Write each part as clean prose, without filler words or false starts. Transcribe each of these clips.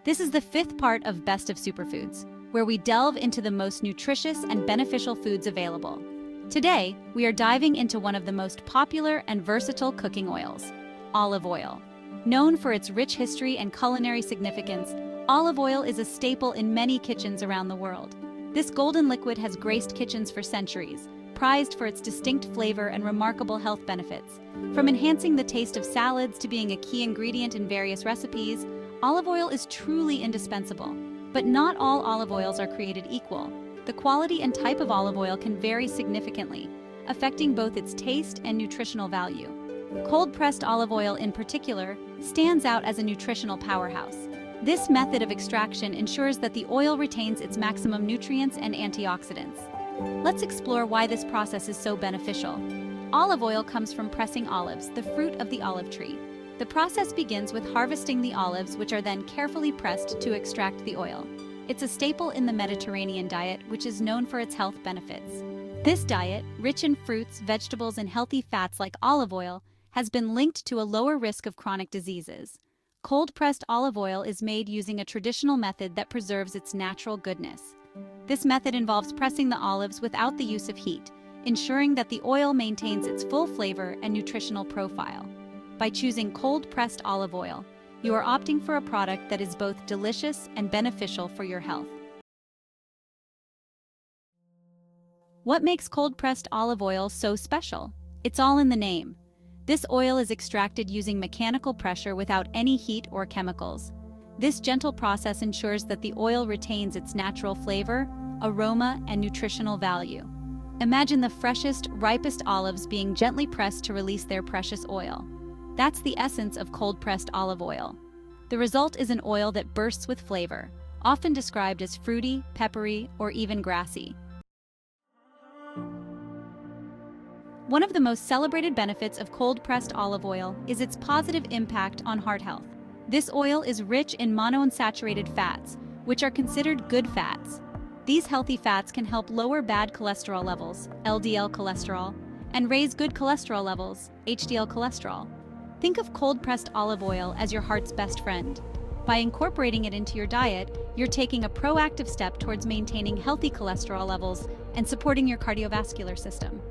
This is the fifth part of Best of Superfoods, where we delve into the most nutritious and beneficial foods available. Today, we are diving into one of the most popular and versatile cooking oils, olive oil. Known for its rich history and culinary significance, olive oil is a staple in many kitchens around the world. This golden liquid has graced kitchens for centuries, prized for its distinct flavor and remarkable health benefits. From enhancing the taste of salads to being a key ingredient in various recipes, olive oil is truly indispensable. But not all olive oils are created equal. The quality and type of olive oil can vary significantly, affecting both its taste and nutritional value. Cold-pressed olive oil in particular stands out as a nutritional powerhouse. This method of extraction ensures that the oil retains its maximum nutrients and antioxidants. Let's explore why this process is so beneficial. Olive oil comes from pressing olives, the fruit of the olive tree. The process begins with harvesting the olives, which are then carefully pressed to extract the oil. It's a staple in the Mediterranean diet, which is known for its health benefits. This diet, rich in fruits, vegetables, and healthy fats like olive oil, has been linked to a lower risk of chronic diseases. Cold-pressed olive oil is made using a traditional method that preserves its natural goodness. This method involves pressing the olives without the use of heat, ensuring that the oil maintains its full flavor and nutritional profile. By choosing cold-pressed olive oil, you are opting for a product that is both delicious and beneficial for your health. What makes cold-pressed olive oil so special? It's all in the name. This oil is extracted using mechanical pressure without any heat or chemicals. This gentle process ensures that the oil retains its natural flavor, aroma, and nutritional value. Imagine the freshest, ripest olives being gently pressed to release their precious oil. That's the essence of cold-pressed olive oil. The result is an oil that bursts with flavor, often described as fruity, peppery, or even grassy. One of the most celebrated benefits of cold-pressed olive oil is its positive impact on heart health. This oil is rich in monounsaturated fats, which are considered good fats. These healthy fats can help lower bad cholesterol levels, LDL cholesterol, and raise good cholesterol levels, HDL cholesterol. Think of cold-pressed olive oil as your heart's best friend. By incorporating it into your diet, you're taking a proactive step towards maintaining healthy cholesterol levels and supporting your cardiovascular system.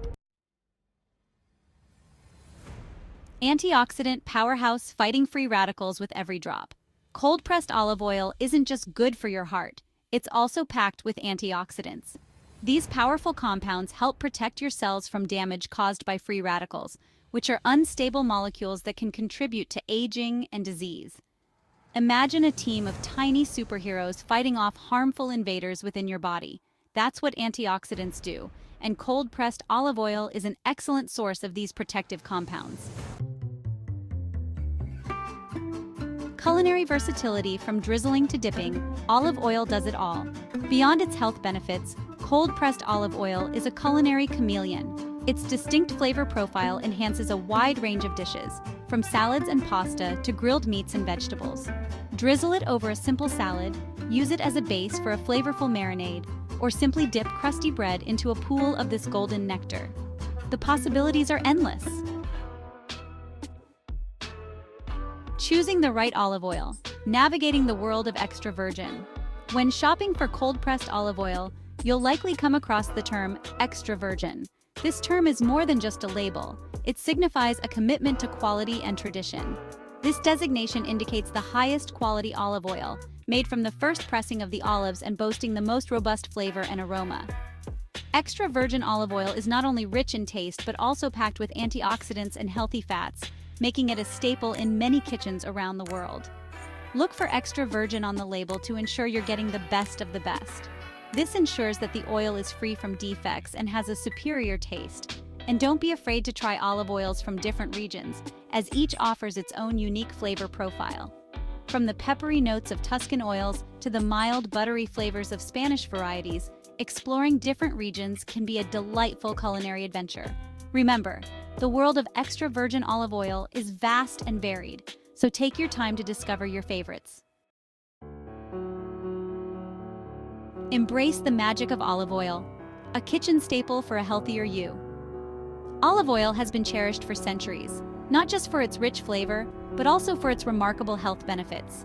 Antioxidant powerhouse, fighting free radicals with every drop. Cold-pressed olive oil isn't just good for your heart, it's also packed with antioxidants. These powerful compounds help protect your cells from damage caused by free radicals, which are unstable molecules that can contribute to aging and disease. Imagine a team of tiny superheroes fighting off harmful invaders within your body. That's what antioxidants do, and cold-pressed olive oil is an excellent source of these protective compounds. Culinary versatility from drizzling to dipping, olive oil does it all. Beyond its health benefits, cold-pressed olive oil is a culinary chameleon. Its distinct flavor profile enhances a wide range of dishes, from salads and pasta to grilled meats and vegetables. Drizzle it over a simple salad, use it as a base for a flavorful marinade, or simply dip crusty bread into a pool of this golden nectar. The possibilities are endless. Choosing the right olive oil, navigating the world of extra virgin. When shopping for cold-pressed olive oil, you'll likely come across the term extra virgin. This term is more than just a label. It signifies a commitment to quality and tradition. This designation indicates the highest quality olive oil, made from the first pressing of the olives and boasting the most robust flavor and aroma. Extra virgin olive oil is not only rich in taste but also packed with antioxidants and healthy fats, making it a staple in many kitchens around the world. Look for extra virgin on the label to ensure you're getting the best of the best. This ensures that the oil is free from defects and has a superior taste. And don't be afraid to try olive oils from different regions, as each offers its own unique flavor profile. From the peppery notes of Tuscan oils to the mild, buttery flavors of Spanish varieties, exploring different regions can be a delightful culinary adventure. Remember, the world of extra virgin olive oil is vast and varied, so take your time to discover your favorites. Embrace the magic of olive oil, a kitchen staple for a healthier you. Olive oil has been cherished for centuries, not just for its rich flavor, but also for its remarkable health benefits.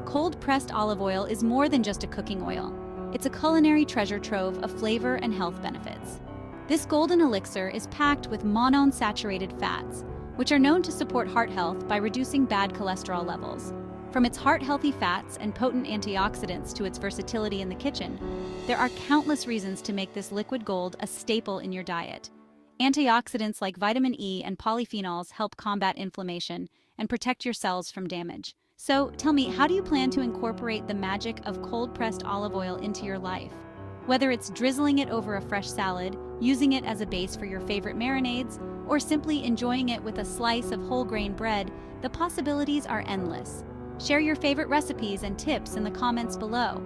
Cold-pressed olive oil is more than just a cooking oil. It's a culinary treasure trove of flavor and health benefits. This golden elixir is packed with monounsaturated fats, which are known to support heart health by reducing bad cholesterol levels. From its heart-healthy fats and potent antioxidants to its versatility in the kitchen, there are countless reasons to make this liquid gold a staple in your diet. Antioxidants like vitamin E and polyphenols help combat inflammation and protect your cells from damage. So, tell me, how do you plan to incorporate the magic of cold-pressed olive oil into your life? Whether it's drizzling it over a fresh salad, using it as a base for your favorite marinades, or simply enjoying it with a slice of whole grain bread, the possibilities are endless. Share your favorite recipes and tips in the comments below.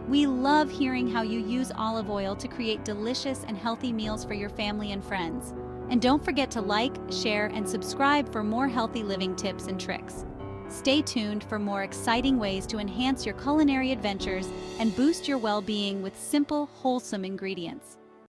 We love hearing how you use olive oil to create delicious and healthy meals for your family and friends. And don't forget to like, share, and subscribe for more healthy living tips and tricks. Stay tuned for more exciting ways to enhance your culinary adventures and boost your well-being with simple, wholesome ingredients.